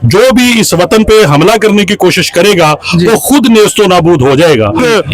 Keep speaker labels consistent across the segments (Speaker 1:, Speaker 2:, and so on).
Speaker 1: जो भी इस वतन पे हमला करने की कोशिश करेगा वो खुद नेस्तो नाबूद हो जाएगा।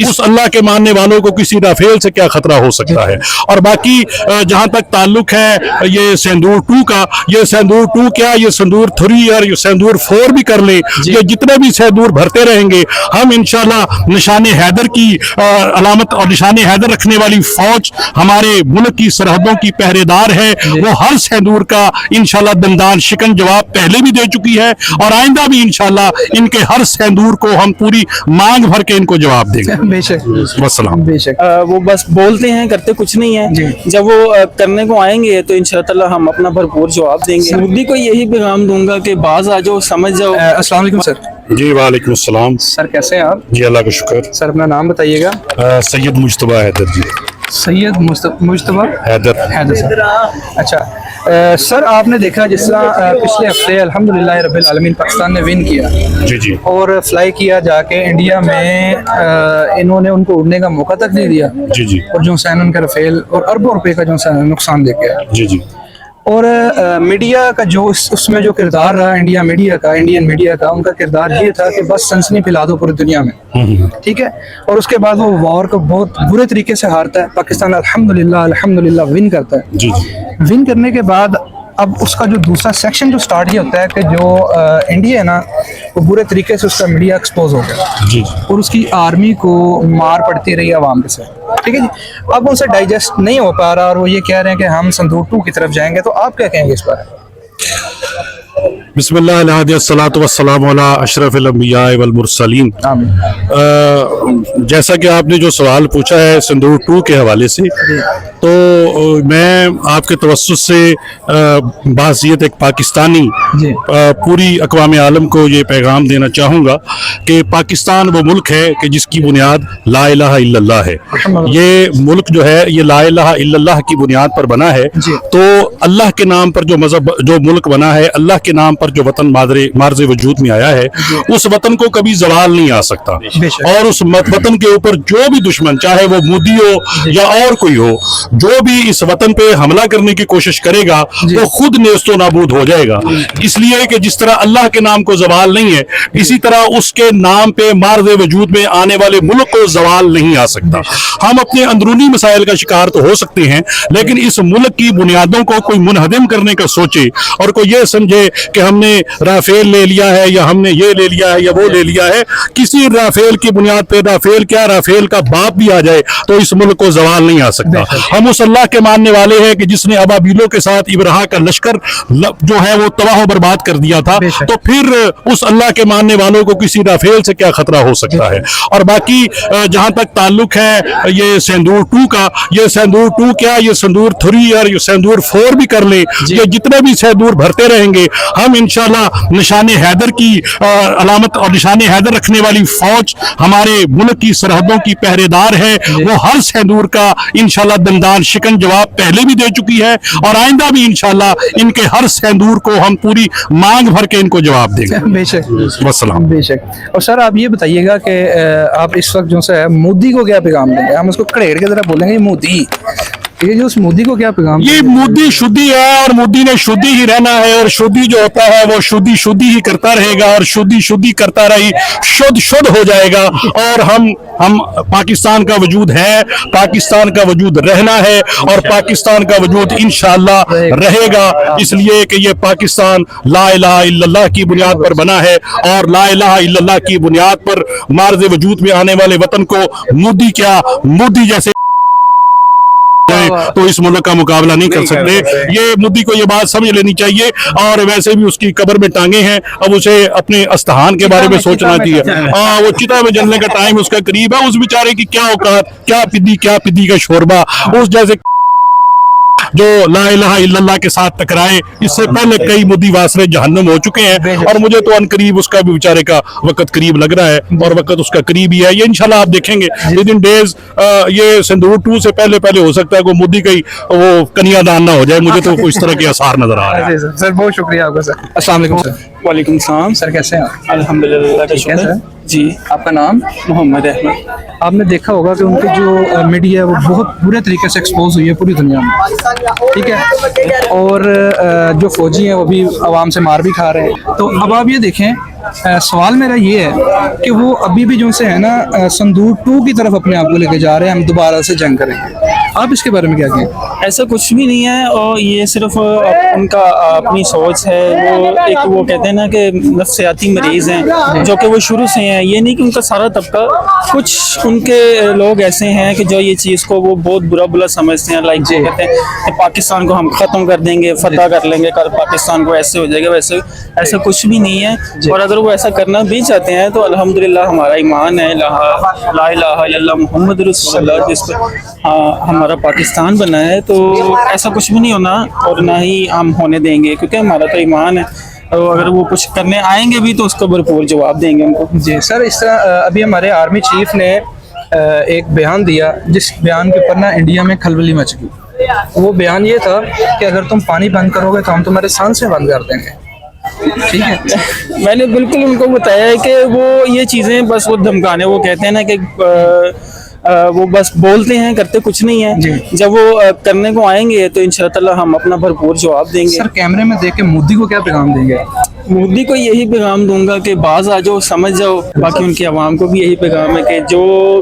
Speaker 1: उस अल्लाह के मानने वालों को किसी राफेल से क्या खतरा हो सकता है। और बाकी जहां तक ताल्लुक है ये सिंदूर 2 का, ये सिंदूर 2 क्या, ये सिंदूर 3 और ये सिंदूर 4 भी कर ले, ये जितने भी सिंदूर भरते रहेंगे हम इंशाल्लाह निशाने हैदर की अलामत और निशाने हैदर रखने वाली फौज हमारे मुल्क की सरहदों की पहरेदार है, वो हर सिंदूर का इंशाल्लाह दंदान शिकन जवाब पहले भी दे चुकी है और आइंदा भी इंशाल्लाह इनके हर सिंदूर को हम पूरी मांग भर के इनको जवाब देंगे।
Speaker 2: बेशक
Speaker 1: वस्सलाम।
Speaker 2: बेशक।
Speaker 3: वो बस बोलते हैं करते कुछ नहीं है। जब वो करने को आएंगे तो इंशाअल्लाह हम अपना भरपूर जवाब देंगे। मोदी को यही पैगाम दूंगा कि बाज आ जाओ, समझ जाओ।
Speaker 2: अस्सलाम वालेकुम सर।
Speaker 1: जी वालेकुम अस्सलाम।
Speaker 2: सर कैसे हैं आप?
Speaker 1: जी अल्लाह का शुक्र।
Speaker 2: सर अपना नाम बताइएगा।
Speaker 1: सैयद मुजतबा हैदर जी।
Speaker 2: सैयद मुजतबा
Speaker 1: हैदर।
Speaker 2: हैदर सर। अच्छा सर आपने देखा जिस तरह पिछले हफ्ते अल्हम्दुलिल्लाह रब्बिल आलमीन पाकिस्तान ने विन किया
Speaker 1: जी जी
Speaker 2: और फ्लाई किया जाके इंडिया में, इन्होंने उनको उड़ने का मौका तक नहीं दिया
Speaker 1: जी जी
Speaker 2: और जो सैन उनका रफेल और अरबों रुपए का जो नुकसान दे गया।
Speaker 1: जी जी
Speaker 2: और मीडिया का जो उसमें जो किरदार रहा इंडियन मीडिया का उनका किरदार ये था कि बस सनसनी फैला दो पूरी दुनिया में, ठीक है। और उसके बाद वो वॉर को बहुत बुरे तरीके से हारता है। पाकिस्तान अल्हम्दुलिल्लाह विन करता है।
Speaker 1: जी जी
Speaker 2: विन करने के बाद अब उसका जो दूसरा सेक्शन जो स्टार्ट ये होता है कि जो इंडिया है ना वो बुरे तरीके से उसका मीडिया एक्सपोज हो गया
Speaker 1: जी
Speaker 2: और उसकी आर्मी को मार पड़ती रही आवाम के साथ, ठीक है जी। अब उनसे डाइजेस्ट नहीं हो पा रहा और वो ये कह रहे हैं कि हम सिंदूर 2 की तरफ जाएंगे, तो आप क्या कहेंगे इस पर?
Speaker 1: बिस्मिल्लाह अलहम्दुलिल्लाह वस्सलामु अला अशरफिल अंबिया वल मुरसलीन। जैसा कि आपने जो सवाल पूछा है सिंदूर 2 के हवाले से, तो मैं आपके तवस्सुस से बाज़ियत एक पाकिस्तानी पूरी अक़वाम आलम को ये पैगाम देना चाहूँगा कि पाकिस्तान वो मुल्क है कि जिसकी बुनियाद ला इलाहा इल्लल्लाह है। ये मुल्क जो है ये ला इलाहा इल्लल्लाह की बुनियाद पर बना है। तो अल्लाह के नाम पर जो मज़हब जो मुल्क बना है, अल्लाह के नाम पर जो वतन मार्ज़े वजूद में आया है, उस वतन को कभी ज़वाल नहीं आ सकता। और उस वतन के ऊपर जो भी दुश्मन, चाहे वो मोदी हो या और कोई हो, जो भी इस वतन पे हमला करने की कोशिश करेगा वो खुद नेस्तो नाबूद हो जाएगा। इसलिए कि जिस तरह अल्लाह के नाम को ज़वाल नहीं है, इसी तरह उसके नाम पे मार्ज़े वजूद में आने वाले मुल्क को ज़वाल नहीं आ सकता। हम अपने अंदरूनी मसाइल का शिकार तो हो सकते हैं, लेकिन इस मुल्क की बुनियादों को कोई मुनहदम करने का सोचे और कोई ये समझे कि हमने राफेल ले लिया है या हमने ये ले लिया है या वो ले लिया है, किसी राफेल की बुनियाद पे, राफेल क्या, राफेल का बाप भी आ जाए तो इस मुल्क को ज़वाल नहीं आ सकता। हम उस अल्लाह के मानने वाले हैं कि जिसने अबाबीलों के साथ इब्राहा का लश्कर जो है वो तबाह बर्बाद कर दिया था, तो फिर उस अल्लाह के मानने वालों को किसी राफेल से क्या खतरा हो सकता है। और बाकी जहां तक ताल्लुक है ये सिंदूर 2 का, ये सिंदूर 2 क्या, ये सिंदूर 3 और ये सिंदूर 4 भी कर ले, ये जितने भी सिंदूर भरते रहेंगे हम इंशाल्लाह निशाने हैदर की अलामत और निशाने हैदर रखने वाली फौज हमारे मुल्क की सरहदों की पहरेदार है, वो हर सिंदूर का इंशाल्लाह दंदान शिकन जवाब पहले भी दे चुकी है और आइंदा भी इंशाल्लाह इनके हर सिंदूर को हम पूरी मांग भर के इनको जवाब देंगे।
Speaker 2: बेशक
Speaker 1: वस्सलाम।
Speaker 2: बेशक। और सर आप ये बताइएगा कि आप इस वक्त जो है मोदी को क्या पैगाम देंगे? हम उसको खड़ेड़ के तरह बोलेंगे मोदी, ये जो उस मोदी को क्या पैगाम?
Speaker 1: ये मोदी शुद्धि है और मोदी ने शुद्धि ही रहना है और शुद्धि जो होता है वो शुद्धि ही करता रहेगा और शुद्धि करता रही शुद्ध हो जाएगा। और हम पाकिस्तान का वजूद है, पाकिस्तान का वजूद रहना है और पाकिस्तान का वजूद इंशाअल्लाह रहेगा। इसलिए कि ये पाकिस्तान ला इलाहा इल्लल्लाह की बुनियाद पर बना है और ला इलाहा इल्लल्लाह की बुनियाद पर मार्ज़े वजूद में आने वाले वतन को मोदी जैसे तो इस मुल्क का मुकाबला नहीं कर सकते। ये मोदी को ये बात समझ लेनी चाहिए। और वैसे भी उसकी कब्र में टांगे हैं, अब उसे अपने अस्थान के बारे में सोचना चाहिए। वो चिता में जलने का टाइम उसका करीब है। उस बेचारे की क्या औकात, क्या पिद्दी का शोरबा, उस जैसे जो ला इलाहा इल्लल्लाह के साथ टकराए। इससे पहले कई मोदी वासरे जहन्नम हो चुके हैं और मुझे तो अनकरीब उसका भी बेचारे का वक्त करीब लग रहा है और वक्त उसका करीब ही है। ये इंशाल्लाह आप देखेंगे विद इन डेज ये सिंदूर 2 से पहले हो सकता है कोई मोदी का वो कन्यादान ना हो जाए। मुझे तो इस तरह के आसार नजर आ रहे हैं।
Speaker 2: सर बहुत शुक्रिया आपका सर। अस्सलाम वालेकुम सर।
Speaker 3: वालेकुम सलाम।
Speaker 2: सर कैसे हैं आप?
Speaker 3: अल्हम्दुलिल्लाह का
Speaker 2: ठीक है
Speaker 3: शुक्र।
Speaker 2: सर।
Speaker 3: जी,
Speaker 2: आपका नाम?
Speaker 3: मोहम्मद अहमद।
Speaker 2: आपने देखा होगा कि उनकी जो मीडिया है वो बहुत बुरे तरीके से एक्सपोज हुई है पूरी दुनिया में, ठीक है, और जो फौजी हैं वो भी आवाम से मार भी खा रहे हैं। तो अब आप ये देखें, सवाल मेरा ये है कि वो अभी भी जो से है ना संदूर 2 की तरफ अपने आप को लेके जा रहे हैं, हम दोबारा से जंग करेंगे। आप इसके बारे में क्या कहें?
Speaker 3: ऐसा कुछ भी नहीं है, और ये सिर्फ उनका अपनी सोच है। वो एक वो कहते हैं ना कि नफ्सियाती मरीज हैं जो कि वो शुरू से हैं। ये नहीं कि उनका सारा तबका, कुछ उनके लोग ऐसे हैं कि जो ये चीज़ को वो बहुत बुरा समझते हैं। लाइक वो कहते हैं कि पाकिस्तान को हम ख़त्म कर देंगे, फतह कर लेंगे, कल पाकिस्तान को ऐसे हो जाएगा वैसे। ऐसा कुछ भी नहीं है। और अगर वो ऐसा करना भी चाहते हैं तो अल्हम्दुलिल्लाह हमारा ईमान है, ला इलाहा इल्लल्लाह मुहम्मद रसूलुल्लाह, जिस पर हमारा पाकिस्तान बना है। तो ऐसा कुछ भी नहीं होना, और ना ही हम होने देंगे, क्योंकि हमारा तो ईमान है। और अगर वो कुछ करने आएंगे भी तो उसका भरपूर जवाब देंगे उनको।
Speaker 2: जी सर, इस तरह अभी हमारे आर्मी चीफ ने एक बयान दिया, जिस बयान के ऊपर ना इंडिया में खलबली मच गई। वो बयान ये था कि अगर तुम पानी बंद करोगे तो हम तुम्हारे सांसें बंद कर देंगे, ठीक है।
Speaker 3: मैंने बिल्कुल उनको बताया है कि वो ये चीज़ें बस वो धमकाने, वो कहते हैं ना कि वो बस बोलते हैं, करते कुछ नहीं है। जब वो करने को आएंगे तो इंशाअल्लाह हम अपना भरपूर जवाब देंगे।
Speaker 2: सर कैमरे में देख के मोदी को क्या पैगाम देंगे?
Speaker 3: मोदी को यही पैगाम दूंगा कि बाज आ जाओ, समझ जाओ। बाकी उनकी आवाम को भी यही पैगाम है कि जो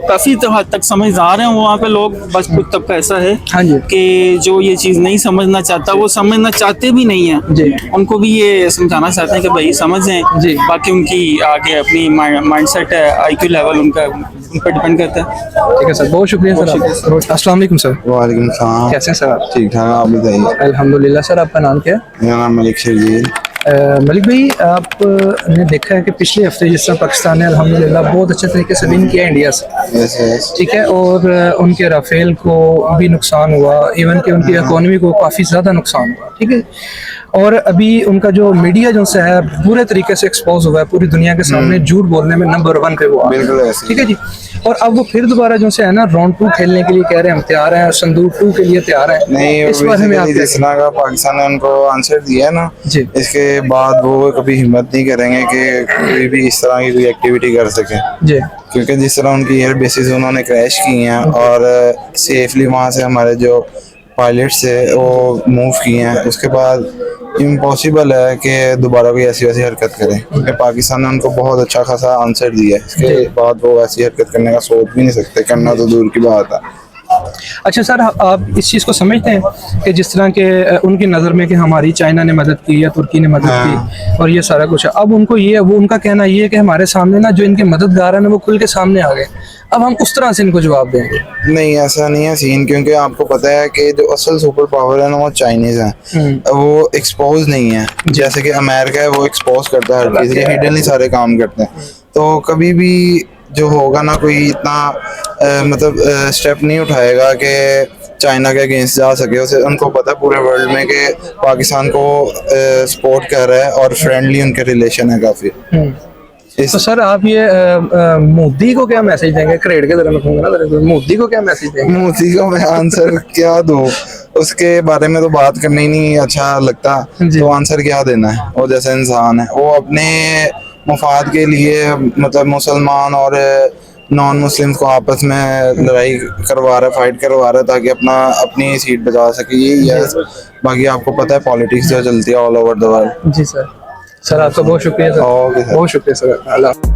Speaker 3: काफ़ी हद तक समझदार हैं वहाँ पे लोग, बस कुछ तबका ऐसा है
Speaker 2: हाँ जी।
Speaker 3: कि जो ये चीज़ नहीं समझना चाहता, वो समझना चाहते भी नहीं है
Speaker 2: जी।
Speaker 3: उनको भी ये समझाना चाहते हैं कि भाई समझें
Speaker 2: जी।
Speaker 3: बाकी उनकी आगे अपनी माइंडसेट है, IQ लेवल उनका उन पर डिपेंड करता है।
Speaker 2: ठीक है सर, बहुत शुक्रिया सर। अस्सलाम वालेकुम सर।
Speaker 4: वालेकुम सलाम।
Speaker 2: कैसे हैं सर आप?
Speaker 4: ठीक ठाक, आप बताइए।
Speaker 2: अल्हम्दुलिल्लाह। सर आपका नाम क्या है?
Speaker 4: मेरा नाम मलिक शर्जील।
Speaker 2: मलिक भाई, आपने देखा है कि पिछले हफ्ते जिस तरह पाकिस्तान ने अल्हम्दुलिल्लाह बहुत अच्छे तरीके से विन किया इंडिया से,
Speaker 4: यस यस।
Speaker 2: ठीक है, और उनके राफेल को भी नुकसान हुआ, इवन कि उनकी इकोनॉमी को काफ़ी ज़्यादा नुकसान हुआ, ठीक है। और अभी उनका जो मीडिया जो से है पूरे तरीके से एक्सपोज हुआ है पूरी दुनिया के सामने, झूठ बोलने में नंबर 1 पे वो आ गए।
Speaker 4: बिल्कुल ऐसे।
Speaker 2: ठीक है जी। और अब वो फिर दोबारा जो से है ना राउंड 2 खेलने के लिए कह रहे हैं हम तैयार हैं, संदूर 2 के लिए तैयार हैं।
Speaker 4: नहीं,
Speaker 2: इस बारे में आप क्या
Speaker 4: जिस तरह का पाकिस्तान ने उनको आंसर दिया है ना,
Speaker 2: जी।
Speaker 4: इसके बाद वो कभी हिम्मत नहीं करेंगे कि कोई भी इस तरह की कोई एक्टिविटी कर सके,
Speaker 2: जी।
Speaker 4: क्योंकि जिस तरह उनकी एयर बेसिस उन्होंने क्रैश की हैं और सेफली वहाँ से हमारे जो पायलट्स थे वो मूव किए हैं, उसके बाद इम्पॉसिबल है कि दोबारा कोई ऐसी वैसी हरकत करें, क्योंकि पाकिस्तान ने उनको बहुत अच्छा खासा आंसर दिया है। इसके बाद वो ऐसी हरकत करने का सोच भी नहीं सकते, करना तो दूर की बात है।
Speaker 2: अच्छा सर, आप इस चीज़ को समझते हैं कि जिस तरह के उनकी नज़र में कि हमारी चाइना ने मदद की या तुर्की ने मदद की और ये सारा कुछ है, अब उनको ये वो उनका कहना ये है कि हमारे सामने ना जो इनके मददगार हैं वो खुल के सामने आ गए, अब हम उस तरह से इनको जवाब देंगे।
Speaker 4: नहीं, ऐसा नहीं है सीन, क्योंकि आपको पता है कि जो असल सुपर पावर है ना वो चाइनीज हैं, वो एक्सपोज नहीं है। जैसे कि अमेरिका है वो एक्सपोज करता है हर चीज़, ये हिडनली सारे काम करते हैं। तो कभी भी जो होगा ना कोई इतना मतलब स्टेप नहीं उठाएगा कि चाइना के अगेंस्ट जा सके। उसे उनको पता है पूरे वर्ल्ड में कि पाकिस्तान को सपोर्ट कर रहा है और फ्रेंडली उनके रिलेशन है काफ़ी।
Speaker 2: तो सर आप ये मोदी को क्या मैसेज देंगे? क्रेड के तरह रखूंगा ना, मोदी को क्या मैसेज देंगे?
Speaker 4: मोदी को मैं आंसर क्या दूं, उसके बारे में तो बात करना ही नहीं अच्छा लगता, तो आंसर क्या देना है। वो जैसे इंसान है, वो अपने मुफाद के लिए मतलब मुसलमान और नॉन मुस्लिम को आपस में लड़ाई करवा रहा है, फाइट करवा रहा है ताकि अपनी सीट बचा सके, यही है। बाकी आपको पता है पॉलिटिक्स जो चलती है ऑल ओवर द वर्ल्ड।
Speaker 2: जी सर। सर आपका बहुत शुक्रिया सर।
Speaker 4: Okay sir.
Speaker 2: बहुत शुक्रिया सर। अल्लाह।